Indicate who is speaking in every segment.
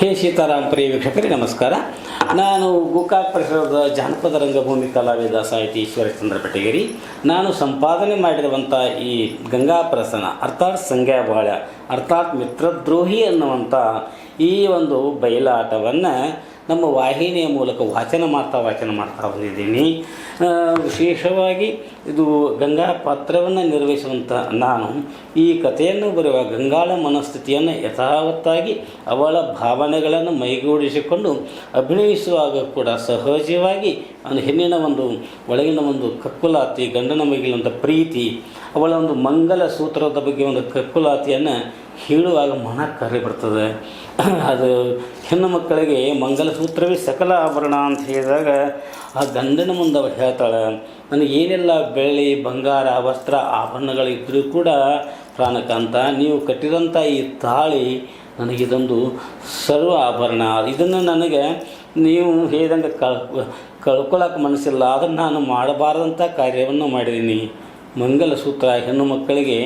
Speaker 1: ಹೇ ಸೀತಾರಾಮ್ ಪ್ರಿಯ ವೀಕ್ಷಕರೇ ನಮಸ್ಕಾರ. ನಾನು ಗೋಕಾಕ್ ಪರಿಸರದ ಜಾನಪದ ರಂಗಭೂಮಿ ಕಲಾವಿದ ಸಾಹಿತಿ ಈಶ್ವರಚಂದ್ರ ಬೆಟಗೇರಿ. ನಾನು ಸಂಪಾದನೆ ಮಾಡಿರುವಂಥ ಈ ಗಂಗಾಪ್ರಸನ ಅರ್ಥಾತ್ ಸಂಗ್ಯಾಬಾಳ್ಯ ಅರ್ಥಾತ್ ಮಿತ್ರದ್ರೋಹಿ ಅನ್ನುವಂಥ ಈ ಒಂದು ಬಯಲಾಟವನ್ನು ನಮ್ಮ ವಾಹಿನಿಯ ಮೂಲಕ ವಾಚನ ಮಾಡ್ತಾ ಬಂದಿದ್ದೀನಿ. ವಿಶೇಷವಾಗಿ ಇದು ಗಂಗಾ ಪಾತ್ರವನ್ನು ನಿರ್ವಹಿಸುವಂಥ ನಾನು ಈ ಕಥೆಯನ್ನು ಬರೆಯುವ ಗಂಗಾಳ ಮನಸ್ಥಿತಿಯನ್ನು ಯಥಾವತ್ತಾಗಿ ಅವಳ ಭಾವನೆಗಳನ್ನು ಮೈಗೂಡಿಸಿಕೊಂಡು ಅಭಿನಯಿಸುವಾಗ ಕೂಡ ಸಹಜವಾಗಿ ಹೆಣ್ಣಿನ ಒಂದು ಒಳಗಿನ ಒಂದು ಕಕ್ಕುಲಾತಿ, ಗಂಡನ ಮೈಗಿಲಂಥ ಪ್ರೀತಿ, ಅವಳ ಒಂದು ಮಂಗಲ ಸೂತ್ರದ ಬಗ್ಗೆ ಒಂದು ಕಕ್ಕುಲಾತಿಯನ್ನು ಹೇಳುವಾಗ ಮನ ಕರೆ ಬರ್ತದೆ. ಅದು ಹೆಣ್ಣು ಮಕ್ಕಳಿಗೆ ಮಂಗಲಸೂತ್ರವೇ ಸಕಲ ಆಭರಣ ಅಂತ ಹೇಳಿದಾಗ ಆ ಗಂಡನ ಮುಂದೆ ಅವಳು ಹೇಳ್ತಾಳೆ, ನನಗೆ ಏನೆಲ್ಲ ಬೆಳ್ಳಿ ಬಂಗಾರ ವಸ್ತ್ರ ಆಭರಣಗಳಿದ್ದರೂ ಕೂಡ ಪ್ರಾಣಕಾಂತ, ನೀವು ಕಟ್ಟಿದಂಥ ಈ ತಾಳಿ ನನಗಿದೊಂದು ಸರ್ವ ಆಭರಣ. ಇದನ್ನು ನನಗೆ ನೀವು ಹೇಳಿದಂಗೆ ಕಳ್ಕೊಳ್ಳೋಕೆ ಮನಸ್ಸಿಲ್ಲ, ಅದನ್ನು ನಾನು ಮಾಡಬಾರ್ದಂಥ ಕಾರ್ಯವನ್ನು ಮಾಡಿದ್ದೀನಿ. ಮಂಗಲಸೂತ್ರ ಹೆಣ್ಣು ಮಕ್ಕಳಿಗೆ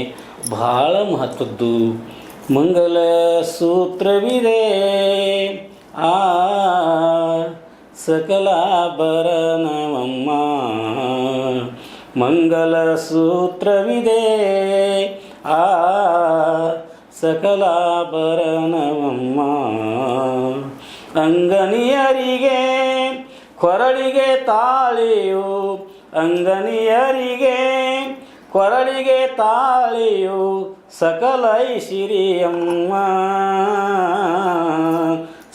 Speaker 1: ಬಹಳ ಮಹತ್ವದ್ದು. ಮಂಗಲ ಸೂತ್ರವಿದೆ ಆ ಸಕಲಾಭರಣವಮ್ಮ, ಮಂಗಲ ಸೂತ್ರವಿದೆ ಆ ಸಕಲಾಭರಣವಮ್ಮ. ಅಂಗನಿಯರಿಗೆ ಕೊರಳಿಗೆ ತಾಳಿಯು, ಅಂಗನಿಯರಿಗೆ ಕೊರಳಿಗೆ ತಾಳಿಯು ಸಕಲ ಐಸಿರಿಯಮ್ಮ,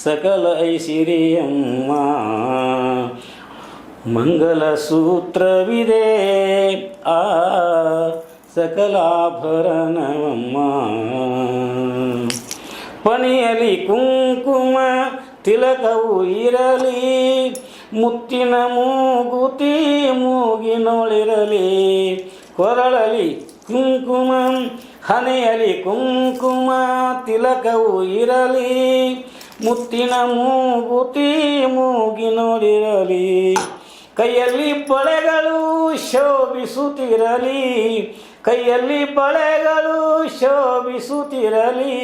Speaker 1: ಸಕಲ ಐಸಿರಿಯಮ್ಮ. ಮಂಗಲ ಸೂತ್ರವಿದೆ ಆ ಸಕಲಾಭರಣವಮ್ಮ. ಪಣಿಯಲಿ ಕುಂಕುಮ ತಿಲಕವು ಇರಲಿ, ಮುತ್ತಿನ ಮೂಗುತಿ ಮೂಗಿನೊಳಿರಲಿ, ಕೊರಳಲಿ ಕುಂಕುಮ ಹನೆಯಲಿ ಕುಂಕುಮ ತಿಲಕವು ಇರಲಿ, ಮುತ್ತಿನ ಮೂಗುತಿ ಮೂಗಿನೊಳಿರಲಿ, ಕೈಯಲ್ಲಿ ಬಳೆಗಳು ಶೋಭಿಸುತ್ತಿರಲಿ, ಕೈಯಲ್ಲಿ ಬಳೆಗಳು ಶೋಭಿಸುತ್ತಿರಲಿ,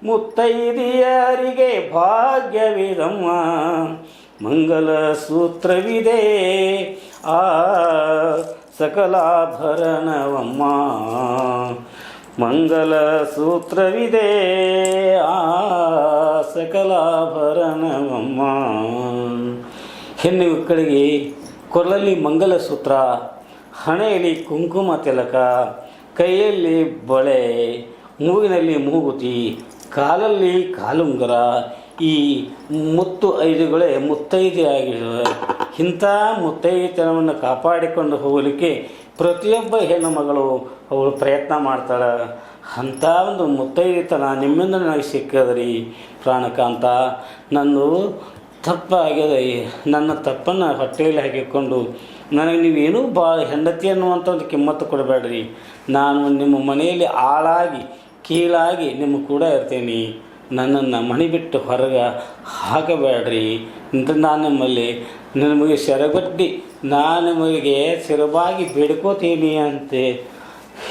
Speaker 1: ಮುತ್ತೈದೆಯರಿಗೆ ಭಾಗ್ಯವಿದಮ್ಮ. ಮಂಗಲ ಸೂತ್ರವಿದೆ ಆ ಸಕಲಾಭರಣವಮ್ಮ, ಮಂಗಲ ಸೂತ್ರವಿದೆ ಆ ಸಕಲಾಭರಣವಮ್ಮ. ಹೆಣ್ಣು ಮಕ್ಕಳಿಗೆ ಕೊರಳಲ್ಲಿ ಮಂಗಲಸೂತ್ರ, ಹಣೆಯಲ್ಲಿ ಕುಂಕುಮ ತಿಲಕ, ಕೈಯಲ್ಲಿ ಬಳೆ, ಮೂಗಿನಲ್ಲಿ ಮೂಗುತಿ, ಕಾಲಲ್ಲಿ ಕಾಲುಂಗರ, ಈ ಮುತ್ತು ಐದುಗಳೇ ಮುತ್ತೈದೆ ಆಗಿವೆ. ಇಂಥ ಮುತ್ತೈದೆತನವನ್ನು ಕಾಪಾಡಿಕೊಂಡು ಹೋಗಲಿಕ್ಕೆ ಪ್ರತಿಯೊಬ್ಬ ಹೆಣ್ಣು ಮಗಳು ಅವಳು ಪ್ರಯತ್ನ ಮಾಡ್ತಾಳೆ. ಅಂಥ ಒಂದು ಮುತ್ತೈದೆತನ ನಿಮ್ಮಿಂದ ನನಗೆ ಸಿಕ್ಕದ್ರಿ ಪ್ರಾಣಕಾಂತ. ನಂದು ತಪ್ಪಾಗಿದೆ, ನನ್ನ ತಪ್ಪನ್ನು ಹೊಟ್ಟೆಯಲ್ಲಿ ಹಾಕಿಕೊಂಡು ನನಗೆ ನೀವೇನೂ ಹೆಂಡತಿ ಅನ್ನುವಂಥ ಒಂದು ಕಿಮ್ಮತ್ತು ಕೊಡಬೇಡ್ರಿ. ನಾನು ನಿಮ್ಮ ಮನೆಯಲ್ಲಿ ಆಳಾಗಿ ಕೀಳಾಗಿ ನಿಮ್ಮ ಕೂಡ ಇರ್ತೀನಿ. ನನ್ನನ್ನು ಮನೆ ಬಿಟ್ಟು ಹೊರಗೆ ಹಾಕಬೇಡ್ರಿ ಅಂತ ನಾನು ನಿಮಗೆ ಸೆರಗೊಡ್ಡಿ ನಾನು ನಿಮಗೆ ಸೆರಬಾಗಿ ಬೇಡ್ಕೋತೀನಿ ಅಂತ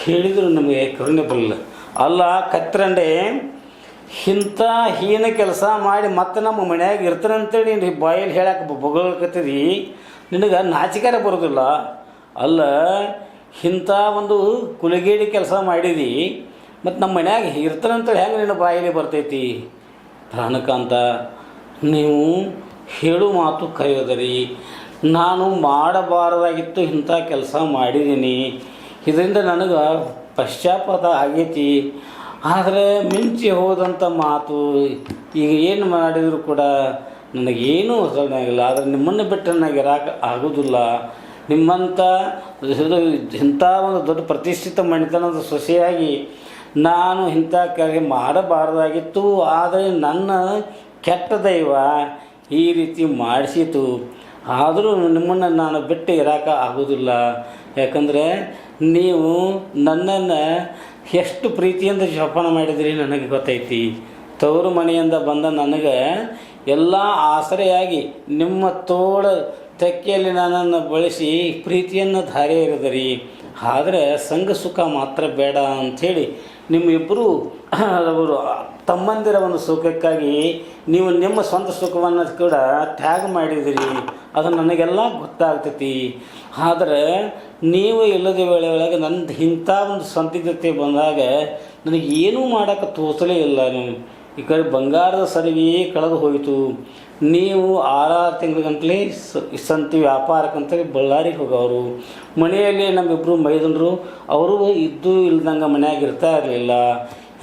Speaker 1: ಹೇಳಿದರು. ನಮಗೆ ಕರುಣೆ ಬರಲಿಲ್ಲ. ಅಲ್ಲ ಕತ್ರಂಡೆ, ಇಂಥ ಹೀನ ಕೆಲಸ ಮಾಡಿ ಮತ್ತೆ ನಮ್ಮ ಮನ್ಯಾಗ ಇರ್ತಾನಂತೇಳಿ ನೀನು ಬಾಯಲ್ಲಿ ಹೇಳಕ್ಕೆ ಬೊಗಳಕತ್ತೀರಿ, ನಿನಗೆ ನಾಚಿಕಾರ ಬರೋದಿಲ್ಲ. ಅಲ್ಲ ಇಂಥ ಒಂದು ಕುಲಗೇಡಿ ಕೆಲಸ ಮಾಡಿದಿ, ಮತ್ತು ನಮ್ಮ ಮನ್ಯಾಗ ಇರ್ತಾನಂತೇಳಿ ಹೆಂಗೆ ನಿನ್ನ ಬಾಯಲ್ಲಿ ಬರ್ತೈತಿ? ಪ್ರಾಣಕಾಂತ, ನೀವು ಹೇಳು ಮಾತು ಕರೆಯೋದರಿ. ನಾನು ಮಾಡಬಾರ್ದಾಗಿತ್ತು, ಇಂಥ ಕೆಲಸ ಮಾಡಿದ್ದೀನಿ, ಇದರಿಂದ ನನಗೆ ಪಶ್ಚಾತ್ತಾಪ ಆಗೈತಿ. ಆದರೆ ಮಿಂಚಿ ಹೋದಂಥ ಮಾತು ಈಗ ಏನು ಮಾಡಿದರೂ ಕೂಡ ನನಗೇನೂ ಹೊಸದಾಗಿಲ್ಲ. ಆದರೆ ನಿಮ್ಮನ್ನು ಬಿಟ್ಟು ನನಗೆ ಇರೋಕೆ ಆಗೋದಿಲ್ಲ. ನಿಮ್ಮಂಥ ಇಂಥ ಒಂದು ದೊಡ್ಡ ಪ್ರತಿಷ್ಠಿತ ಮಣಿತನದ ಸೊಸೆಯಾಗಿ ನಾನು ಇಂಥ ಕಾರ್ಯ ಮಾಡಬಾರ್ದಾಗಿತ್ತು. ಆದರೆ ನನ್ನ ಕೆಟ್ಟ ದೈವ ಈ ರೀತಿ ಮಾಡಿಸಿತು. ಆದರೂ ನಿಮ್ಮನ್ನು ನಾನು ಬಿಟ್ಟು ಇರೋಕೆ ಆಗೋದಿಲ್ಲ. ಯಾಕಂದರೆ ನೀವು ನನ್ನನ್ನು ಎಷ್ಟು ಪ್ರೀತಿಯಿಂದ ಜೋಪಾನ ಮಾಡಿದ್ರಿ ನನಗೆ ಗೊತ್ತೈತಿ. ತವರು ಮನೆಯಿಂದ ಬಂದ ನನಗೆ ಎಲ್ಲ ಆಸರೆಯಾಗಿ ನಿಮ್ಮ ತೋಳ ತೆಕ್ಕೆಯಲ್ಲಿ ನನ್ನನ್ನು ಬಳಸಿ ಪ್ರೀತಿಯನ್ನು ಧಾರೆ ಎರೆದರಿ. ಆದರೆ ಸಂಘ ಸುಖ ಮಾತ್ರ ಬೇಡ ಅಂಥೇಳಿ ನಿಮ್ಮಿಬ್ಬರು ಅವರು ತಮ್ಮಂದಿರ ಒಂದು ಸುಖಕ್ಕಾಗಿ ನೀವು ನಿಮ್ಮ ಸ್ವಂತ ಸುಖವನ್ನು ಕೂಡ ತ್ಯಾಗ ಮಾಡಿದಿರಿ. ಅದು ನನಗೆಲ್ಲ ಗೊತ್ತಾಗ್ತೈತಿ. ಆದರೆ ನೀವು ಇಲ್ಲದ ವೇಳೆ ಒಳಗೆ ನನ್ನ ಇಂಥ ಒಂದು ಸಂದಿಗ್ಧತೆ ಬಂದಾಗ ನನಗೆ ಏನೂ ಮಾಡೋಕ್ಕೆ ತೋಚಲೇ ಇಲ್ಲ. ನೀವು ಈ ಕಡೆ ಬಂಗಾರದ ಸರಿವಿ ಕಳೆದು ಹೋಯಿತು. ನೀವು 6 ತಿಂಗಳಿಗಂತಲೇ ಸಂತಿ ವ್ಯಾಪಾರಕ್ಕಂತೇಳಿ ಬಳ್ಳಾರಿಗೆ ಹೋಗೋರು. ಮನೆಯಲ್ಲಿ ನಮ್ಮಿಬ್ಬರು ಮೈದನರು ಅವರು ಇದ್ದು ಇಲ್ದಂಗೆ ಮನೆಯಾಗ ಇರ್ತಾ ಇರಲಿಲ್ಲ.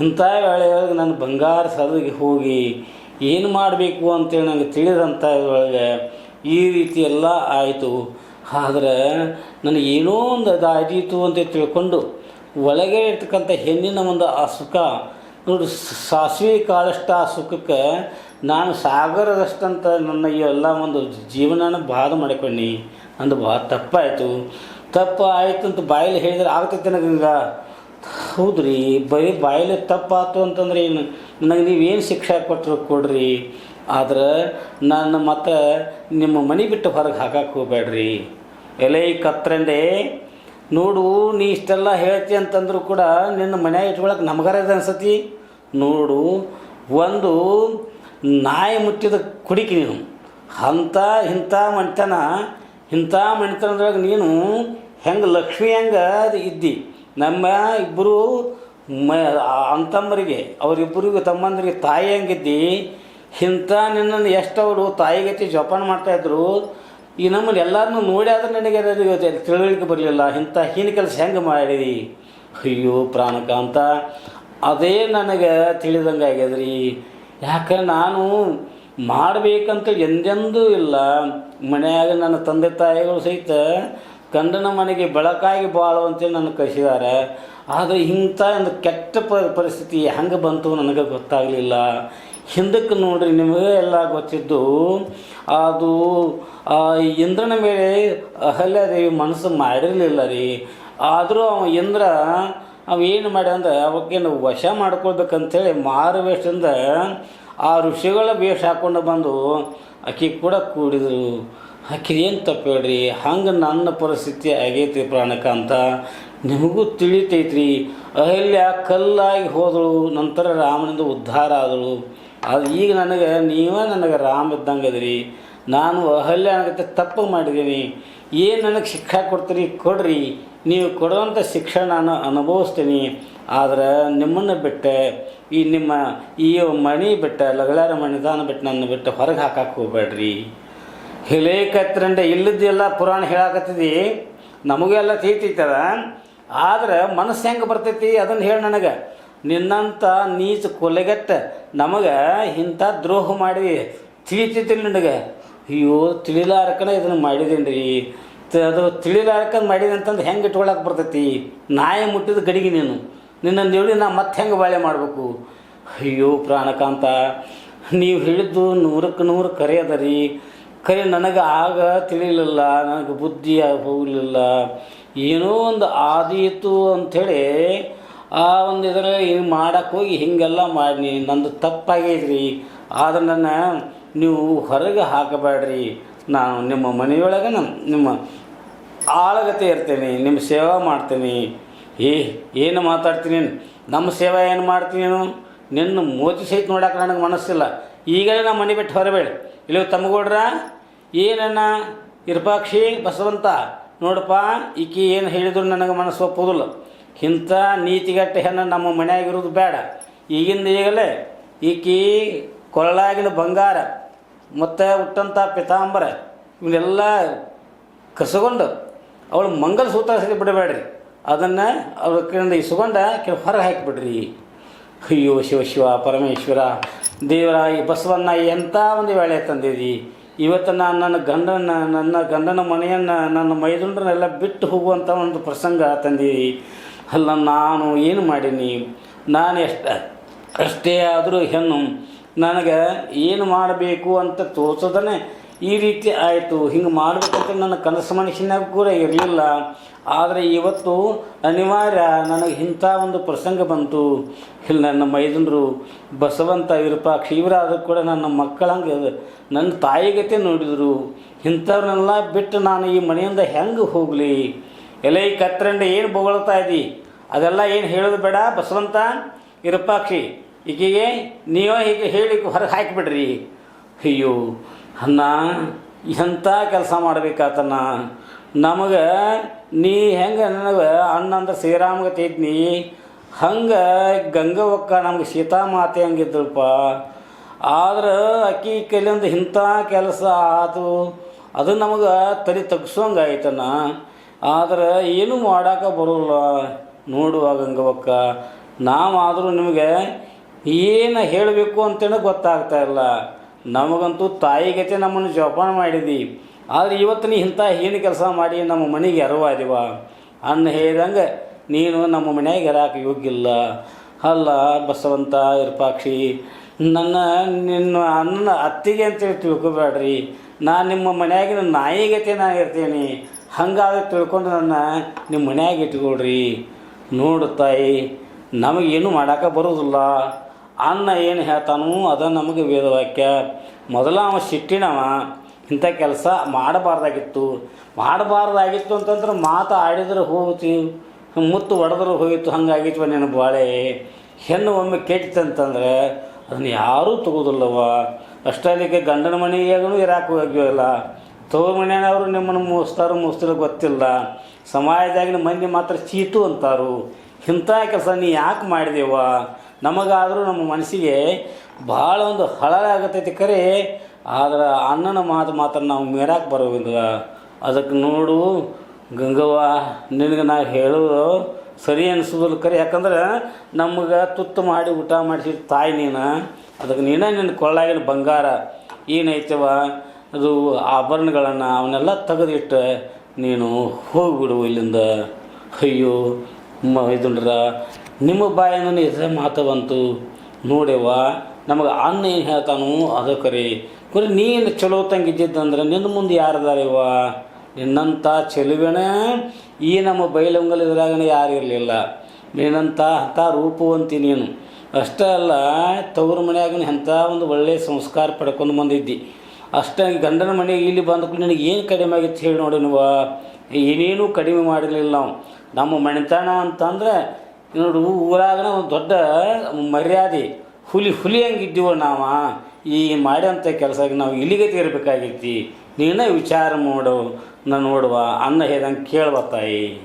Speaker 1: ಇಂಥ ವೇಳೆಯೊಳಗೆ ನಾನು ಬಂಗಾರ ಸರಿಗೆ ಹೋಗಿ ಏನು ಮಾಡಬೇಕು ಅಂತೇಳಿ ನನಗೆ ತಿಳಿದಂಥ ಒಳಗೆ ಈ ರೀತಿ ಎಲ್ಲ ಆಯಿತು. ಆದರೆ ನನಗೆ ಏನೋ ಒಂದು ಅದಾದೀತು ಅಂತ ತಿಳ್ಕೊಂಡು ಒಳಗೆ ಇರ್ತಕ್ಕಂಥ ಹೆಣ್ಣಿನ ಒಂದು ಆ ಸುಖ ನೋಡಿ, ಸಾಸಿವೆ ಕಾಳಷ್ಟು ಆ ಸುಖಕ್ಕೆ ನಾನು ಸಾಗರದಷ್ಟಂತ ನನ್ನ ಈ ಎಲ್ಲ ಒಂದು ಜೀವನನ ಬಾಧ ಮಾಡಿಕೊಂಡಿ. ಅಂದು ಭಾಳ ತಪ್ಪಾಯಿತು. ತಪ್ಪು ಆಯಿತು ಅಂತ ಬಾಯಲ್ಲಿ ಹೇಳಿದ್ರೆ ಆಗ್ತೈತೆ ನನಗೆ. ಹೌದು ರೀ, ಬರೀ ಬಾಯಲ್ಲಿ ತಪ್ಪಾಯ್ತು ಅಂತಂದ್ರೆ ಏನು, ನನಗೆ ನೀವೇನು ಶಿಕ್ಷೆ ಕೊಟ್ಟರು ಕೊಡ್ರಿ. ಆದ್ರೆ ನಾನು ಮತ್ತೆ ನಿಮ್ಮ ಮನೆ ಬಿಟ್ಟು ಹೊರಗೆ ಹಾಕಕ್ಕೆ ಹೋಗ್ಬೇಡ್ರಿ. ಎಲೆ ಕತ್ರಂಡೆ ನೋಡು, ನೀ ಇಷ್ಟೆಲ್ಲ ಹೇಳ್ತಿ ಅಂತಂದ್ರು ಕೂಡ ನಿನ್ನ ಮನ್ಯಾಗ ಇಟ್ಕೊಳಕ್ಕೆ ನಮಗಾರ ಇದು ಅನ್ಸತಿ. ನೋಡು, ಒಂದು ನಾಯಿ ಮುಟ್ಟಿದ ಕುಡಿಕಿ ನೀನು. ಇಂಥ ಮಣಿತನದೊಳಗೆ ನೀನು ಹೆಂಗೆ ಲಕ್ಷ್ಮಿ ಹೆಂಗೆ ಅದು ಇದ್ದಿ. ನಮ್ಮ ಇಬ್ಬರು ಅಂತಮ್ಮರಿಗೆ ಅವರಿಬ್ಬರಿಗೂ ತಮ್ಮಂದರಿಗೆ ತಾಯಿ ಹೆಂಗಿದ್ದಿ. ಇಂಥ ನಿನ್ನನ್ನು ಎಷ್ಟು ಅವರು ತಾಯಿಗತಿ ಜೋಪಾನ ಮಾಡ್ತಾಯಿದ್ರು. ಈ ನಮ್ಮನ್ನು ಎಲ್ಲರನ್ನೂ ನೋಡಿ ಆದ್ರೆ ನನಗೆ ತಿಳುವಳಿಕೆ ಬರಲಿಲ್ಲ. ಇಂಥ ಹೀನ ಕೆಲಸ ಹೆಂಗೆ ಮಾಡಿದಿ. ಅಯ್ಯೋ ಪ್ರಾಣಕಾಂತ, ಅದೇ ನನಗೆ ತಿಳಿದಂಗೆ ಆಗ್ಯದ್ರಿ. ಯಾಕೆ ನಾನು ಮಾಡಬೇಕಂತ ಎಂದೆಂದೂ ಇಲ್ಲ. ಮನೆಯಾಗ ನನ್ನ ತಂದೆ ತಾಯಿಗಳು ಸಹಿತ ಗಂಡನ ಮನೆಗೆ ಬೆಳಕಾಗಿ ಬಾಳುವಂತೆ ನನ್ನ ಕಳಿಸಿದ್ದಾರೆ. ಆದರೆ ಇಂಥ ಒಂದು ಕೆಟ್ಟ ಪರಿಸ್ಥಿತಿ ಹೆಂಗೆ ಬಂತು ನನಗೆ ಗೊತ್ತಾಗಲಿಲ್ಲ. ಹಿಂದಕ್ಕೆ ನೋಡ್ರಿ, ನಿಮಗೆ ಎಲ್ಲ ಗೊತ್ತಿದ್ದು ಅದು ಇಂದ್ರನ ಮೇಲೆ ಅಹಲ್ಯಾದೇವಿ ಮನಸ್ಸು ಮಾಡಿರಲಿಲ್ಲ ರೀ. ಆದರೂ ಅವ ಇಂದ್ರ ಅವೇನು ಮಾಡಿ ಅಂದ್ರೆ ಅವಕ್ಕೇನು ವಶ ಮಾಡ್ಕೊಳ್ಬೇಕಂತೇಳಿ ಮಾರು ವೇಷದಿಂದ ಆ ಋಷಿಗಳ ವೇಷ ಹಾಕ್ಕೊಂಡು ಬಂದು ಆಕೆ ಕೂಡ ಕೂಡಿದರು. ಆಕೆ ಏನು ತಪ್ಪು ಹೇಳ್ರಿ, ಹಂಗೆ ನನ್ನ ಪರಿಸ್ಥಿತಿ ಆಗೈತಿ ಪ್ರಾಣಕಾಂತ. ನಿಮಗೂ ತಿಳಿತೈತ್ರಿ. ಅಹಲ್ಯ ಕಲ್ಲಾಗಿ ಹೋದಳು, ನಂತರ ರಾಮನಿಂದ ಉದ್ಧಾರ ಆದಳು. ಅದು ಈಗ ನೀವೇ ರಾಮ ಇದ್ದಂಗೆ ಅದ್ರಿ. ನಾನು ಅಹಲ್ಯ ಅನ್ನೋಕ್ಕೆ ತಪ್ಪು ಮಾಡಿದ್ದೀನಿ. ಏನು ನನಗೆ ಶಿಕ್ಷೆ ಕೊಡ್ತೀರಿ ಕೊಡ್ರಿ. ನೀವು ಕೊಡುವಂಥ ಶಿಕ್ಷೆ ನಾನು ಅನುಭವಿಸ್ತೀನಿ. ಆದರೆ ನಿಮ್ಮನ್ನು ಬಿಟ್ಟೆ, ಈ ಮಣಿ ಬಿಟ್ಟೆ, ಲಗಳಾರ ಮಣಿದಾನ ಬಿಟ್ಟು ನನ್ನ ಬಿಟ್ಟು ಹೊರಗೆ ಹಾಕಕ್ಕೆ ಹೋಗ್ಬೇಡ್ರಿ. ಕತ್ರಂಡೆ ಇಲ್ಲದ್ದೆಲ್ಲ ಪುರಾಣ ಹೇಳಾಕತ್ತಿದ್ದಿ, ನಮಗೆಲ್ಲ ತಿಳಿತೈತದ. ಆದರೆ ಮನಸ್ಸು ಹೆಂಗೆ ಬರ್ತೈತಿ ಅದನ್ನು ಹೇಳಿ ನನಗೆ. ನಿನ್ನಂಥ ನೀಚ ಕೊಲೆಗಟ್ಟ ನಮಗೆ ಇಂಥ ದ್ರೋಹ ಮಾಡಿ ತಿಳಿತೈತಿಲ್ಲ ನನಗೆ. ಅಯ್ಯೋ, ತಿಳಿಲಾರಕನ ಇದನ್ನು ಮಾಡಿದ್ದೀನಿ ರೀ. ಅದು ತಿಳಿಲಾರಕಂದು ಮಾಡಿದೆ ಅಂತಂದು ಹೆಂಗೆ ಇಟ್ಕೊಳಕ್ಕೆ ಬರ್ತೈತಿ. ನಾಯಿ ಮುಟ್ಟಿದ ಗಡಿಗೆ ನಿನ್ನ ಹೇಳಿ ನಾ ಮತ್ತೆ ಹೆಂಗೆ ಬಾಳೆ ಮಾಡಬೇಕು. ಅಯ್ಯೋ ಪ್ರಾಣಕಾಂತ, ನೀವು ಹೇಳಿದ್ದು 100ಕ್ಕೆ 100 ಕರೆ ಅದ ರೀ. ಕರೆ ನನಗೆ ಆಗ ತಿಳಿಲಿಲ್ಲ, ನನಗೆ ಬುದ್ಧಿ ಹೋಗಲಿಲ್ಲ. ಏನೋ ಒಂದು ಆದೀತು ಅಂಥೇಳಿ ಆ ಒಂದು ಇದರಲ್ಲಿ ಮಾಡೋಕ್ಕೆ ಹೋಗಿ ಹೀಗೆಲ್ಲ ಮಾಡಿ ನಂದು ತಪ್ಪಾಗೈತ್ರಿ. ಆದ್ರೆ ನನ್ನ ನೀವು ಹೊರಗೆ ಹಾಕಬೇಡ್ರಿ. ನಾನು ನಿಮ್ಮ ಮನೆಯೊಳಗೆ ನಿಮ್ಮ ಆಳಗತೆ ಇರ್ತೇನೆ, ನಿಮ್ಮ ಸೇವೆ ಮಾಡ್ತೀನಿ. ಏನು ಮಾತಾಡ್ತೀನಿ, ನಮ್ಮ ಸೇವೆ ಏನು ಮಾಡ್ತೀನಿ ನೀನು? ನಿನ್ನ ಮೋತಿ ಸಹಿತ ನೋಡೋಕೆ ನನಗೆ ಮನಸ್ಸಿಲ್ಲ. ಈಗಲೇ ನಮ್ಮ ಮನೆ ಬಿಟ್ಟು ಹೊರಬೇಡ. ಇಲ್ಲಿ ತಮ್ಮಗೌಡ್ರ ಏನನ್ನ ಇರ್ಪಾಕ್ಷಿ ಬಸವಂತ ನೋಡಪ್ಪ, ಈಕಿ ಏನು ಹೇಳಿದ್ರು ನನಗೆ ಮನಸ್ಸು ಒಪ್ಪೋದಿಲ್ಲ. ಇಂಥ ನೀತಿಗಟ್ಟ ಹೆಣ್ಣು ನಮ್ಮ ಮನೆಯಾಗಿರೋದು ಬೇಡ. ಈಗಲೇ ಈಕಿ ಕೊರಳಾಗಿನ ಬಂಗಾರ ಮತ್ತು ಹುಟ್ಟಂಥ ಪಿತಾಂಬರ ಇವನ್ನೆಲ್ಲ ಕಸಗೊಂಡು ಅವಳು ಮಂಗಲ ಸೂತ್ರ ಸರಿ ಬಿಡಬೇಡ್ರಿ. ಅದನ್ನು ಅವ್ರ ಕಡೆಯಿಂದ ಇಸ್ಕೊಂಡ ಹೊರಗೆ ಹಾಕಿಬಿಡ್ರಿ. ಅಯ್ಯೋ ಶಿವ ಪರಮೇಶ್ವರ ದೇವರ ಈ ಬಸವನ್ನ ಎಂಥ ಒಂದು ವೇಳೆ ತಂದಿದ್ದಿ. ಇವತ್ತು ನಾನು ನನ್ನ ಗಂಡನ ಮನೆಯನ್ನು ನನ್ನ ಮೈದುಂಡ್ರನ್ನೆಲ್ಲ ಬಿಟ್ಟು ಹೋಗುವಂಥ ಒಂದು ಪ್ರಸಂಗ ತಂದಿದ್ದಿ. ಅಲ್ಲ, ನಾನು ಏನು ಮಾಡೀನಿ? ನಾನು ಅಷ್ಟೇ ಆದರೂ ಹೆಣ್ಣು ನನಗೆ ಏನು ಮಾಡಬೇಕು ಅಂತ ತೋರಿಸೋದನ್ನೇ ಈ ರೀತಿ ಆಯಿತು. ಹಿಂಗೆ ಮಾಡಬೇಕಂತ ನನ್ನ ಕನಸು ಮನುಷ್ಯನಾಗ ಕೂಡ ಇರಲಿಲ್ಲ. ಆದರೆ ಇವತ್ತು ಅನಿವಾರ್ಯ ನನಗೆ ಇಂಥ ಒಂದು ಪ್ರಸಂಗ ಬಂತು. ಇಲ್ಲಿ ನನ್ನ ಮೈದುನರು ಬಸವಂತ ವಿರೂಪಾಕ್ಷ ಇವರಾದರೂ ಕೂಡ ನನ್ನ ಮಕ್ಕಳಂಗೆ ನನ್ನ ತಾಯಿಗತೆ ನೋಡಿದರು. ಇಂಥವ್ರನ್ನೆಲ್ಲ ಬಿಟ್ಟು ನಾನು ಈ ಮನೆಯಿಂದ ಹೆಂಗೆ ಹೋಗಲಿ? ಎಲೆ ಕತ್ರಂಡೆ ಏನು ಬೊಗಳ್ತಾ ಇದ್ದಿ? ಅದೆಲ್ಲ ಏನು ಹೇಳೋದು ಬೇಡ ಬಸವಂತ ಇರಪಾಕ್ಷಿ, ಈಕೆಗೆ ನೀವೇ ಹೀಗೆ ಹೇಳಿ ಹೊರಗೆ ಹಾಕಿಬಿಡ್ರಿ. ಅಯ್ಯೋ ಅಣ್ಣ, ಎಂಥ ಕೆಲಸ ಮಾಡ್ಬೇಕಾತಣ್ಣ. ನಮಗೆ ನೀ ಹೆಂಗೆ ನನಗೆ ಅಣ್ಣ ಅಂದ್ರೆ ಶ್ರೀರಾಮ್ಗೆ ತೈತ್ನಿ, ಹಂಗೆ ಗಂಗವಕ್ಕ ನಮ್ಗೆ ಸೀತಾಮಾತೆ ಹಂಗಿದ್ದಳಪ್ಪ. ಆದ್ರೆ ಅಕ್ಕಿ ಕೈಲಿಂದ ಇಂಥ ಕೆಲಸ ಆತು, ಅದು ನಮಗೆ ತಲೆ ತಗ್ಸೋಂಗೆ ಆಯ್ತಣ್ಣ. ಆದ್ರೆ ಏನೂ ಮಾಡೋಕೆ ಬರೋಲ್ಲ. ನೋಡುವ ಗಂಗವಕ್ಕ, ನಾವಾದರೂ ನಿಮಗೆ ಏನು ಹೇಳಬೇಕು ಅಂತೇಳಿ ಗೊತ್ತಾಗ್ತಾ ಇಲ್ಲ. ನಮಗಂತೂ ತಾಯಿಗತೆ ನಮ್ಮನ್ನು ಜೋಪಾನ ಮಾಡಿದ್ದಿ, ಆದರೆ ಇವತ್ತು ನೀ ಇಂಥ ಏನು ಕೆಲಸ ಮಾಡಿ ನಮ್ಮ ಮನೆಗೆ ಎರವಾದಿವ. ಅನ್ನ ಹೇಳ್ದಂಗೆ ನೀನು ನಮ್ಮ ಮನೆಯಾಗ ಇರಾಕೆ ಯೋಗ್ಯಿಲ್ಲ. ಅಲ್ಲ ಬಸವಂತ ಇರಪಾಕ್ಷಿ, ನಿನ್ನ ಅನ್ನ ಅತ್ತಿಗೆ ಅಂತೇಳಿ ತಿಳ್ಕೊಬೇಡ್ರಿ. ನಾನು ನಿಮ್ಮ ಮನೆಯಾಗಿನ ನಾಯಿಗತೆ ನಾನು ಇರ್ತೀನಿ. ಹಂಗಾದ್ರೆ ತಿಳ್ಕೊಂಡು ನನ್ನ ನಿಮ್ಮ ಮನೆಯಾಗ ಇಟ್ಕೊಳ್ರಿ. ನೋಡು ತಾಯಿ, ನಮಗೇನು ಮಾಡೋಕೆ ಬರೋದಿಲ್ಲ. ಅನ್ನ ಏನು ಹೇಳ್ತಾನೋ ಅದ ನಮಗೆ ವೇದವಾಕ್ಯ. ಮೊದಲ ಅವ ಸಿಟ್ಟಿನವ, ಇಂಥ ಕೆಲಸ ಮಾಡಬಾರ್ದಾಗಿತ್ತು ಅಂತಂದ್ರೆ ಮಾತು ಆಡಿದ್ರೆ ಹೋಗ್ತಿ, ಮುತ್ತು ಹೊಡೆದ್ರೆ ಹೋಗಿತ್ತು. ಹಂಗಾಗಿತ್ತು ನೀನು ಬಾಳೆ. ಹೆಣ್ಣು ಒಮ್ಮೆ ಕೆಟ್ಟಿತಂತಂದ್ರೆ ಅದನ್ನು ಯಾರೂ ತಗೋದಿಲ್ಲವ. ಅಷ್ಟಲ್ಲಿಗೆ ಗಂಡನ ಮನೆಯಾಗೂ ಇರಾಕೆ ಹೋಗಿಲ್ಲ. ತವ್ರ ಮನೆಯವರು ನಿಮ್ಮನ್ನು ಮುಗಿಸ್ತಿಲ್ಲ ಗೊತ್ತಿಲ್ಲ. ಸಮಾಜದಾಗಿನ ಮಂದಿ ಮಾತ್ರ ಚೀಟು ಅಂತಾರು. ಇಂಥ ಕೆಲಸ ನೀ ಯಾಕೆ ಮಾಡಿದೆವ? ನಮಗಾದರೂ ನಮ್ಮ ಮನಸ್ಸಿಗೆ ಭಾಳ ಒಂದು ಹಳಲಾಗತೈತಿ ಖರೆ, ಆದ್ರೆ ಅಣ್ಣನ ಮಾತ್ರ ನಾವು ಮೀರಾಕೆ ಬರೋದಿಲ್ಲ. ಅದಕ್ಕೆ ನೋಡು ಗಂಗವ್ವ, ನಿನಗೆ ನಾ ಹೇಳೋದು ಸರಿ ಅನಿಸೋದಿಲ್ಲ ಖರೆ. ಯಾಕಂದ್ರೆ ನಮಗೆ ತುತ್ತು ಮಾಡಿ ಊಟ ಮಾಡಿಸಿದ ತಾಯಿ ನೀನು. ಅದಕ್ಕೆ ನಿನ್ನ ಕೊಳ್ಳಾಗಿನ ಬಂಗಾರ ಏನೈತವ ಅದು ಆಭರಣಗಳನ್ನು ಅವನ್ನೆಲ್ಲ ತೆಗೆದಿಟ್ಟು ನೀನು ಹೋಗಿಬಿಡು ಇಲ್ಲಿಂದ. ಅಯ್ಯೋ ಇದುಂಡ್ರ ನಿಮ್ಮ ಬಾಯಿನ ಎದುರೇ ಮಾತು ಬಂತು ನೋಡ್ಯವ್ವ. ನಮಗೆ ಅನ್ನ ಏನು ಹೇಳ್ತಾನೋ ಅದು ಕರೆ. ನೀನು ಚಲೋ ತಂಗಿದ್ದಿದ್ದಂದ್ರೆ ನಿನ್ನ ಮುಂದೆ ಯಾರದಾರಿವ? ನಿನ್ನಂಥ ಚೆಲುವೆನ ಈ ನಮ್ಮ ಬೈಲಂಗಲ್ ಇದ್ರಾಗನೇ ಯಾರು ಇರಲಿಲ್ಲ. ನೀನಂಥ ರೂಪವಂತಿ ನೀನು. ಅಷ್ಟೇ ಅಲ್ಲ, ತವ್ರ ಮನೆಯಾಗ ಎಂಥ ಒಂದು ಒಳ್ಳೆಯ ಸಂಸ್ಕಾರ ಪಡ್ಕೊಂಡು ಬಂದಿದ್ದಿ. ಅಷ್ಟೇ ಗಂಡನ ಮನೆಗೆ ಇಲ್ಲಿ ಬಂದಕ್ಕೂ ನಿನಗೆ ಏನು ಕಡಿಮೆ ಆಗಿತ್ತು ಹೇಳಿ ನೋಡಿ. ನೀವು ಏನೇನೂ ಕಡಿಮೆ ಮಾಡಿರಲಿಲ್ಲ ನಾವು. ನಮ್ಮ ಮನೆತನ ಅಂತಂದ್ರೆ ನೋಡು, ಊರಾಗನ ಒಂದು ದೊಡ್ಡ ಮರ್ಯಾದೆ, ಹುಲಿ ಹಂಗಿದ್ದೀವ ನಾವು. ಈ ಮಾಡೋಂಥ ಕೆಲಸಕ್ಕೆ ನಾವು ಇಲ್ಲಿಗೆ ತೀರಬೇಕಾಗೈತಿ. ನೀನೇ ವಿಚಾರ ಮಾಡು. ನಾನು ನೋಡುವ ಅನ್ನ ಹೇಳ್ದಂಗೆ ಕೇಳುವ ತಾಯಿ.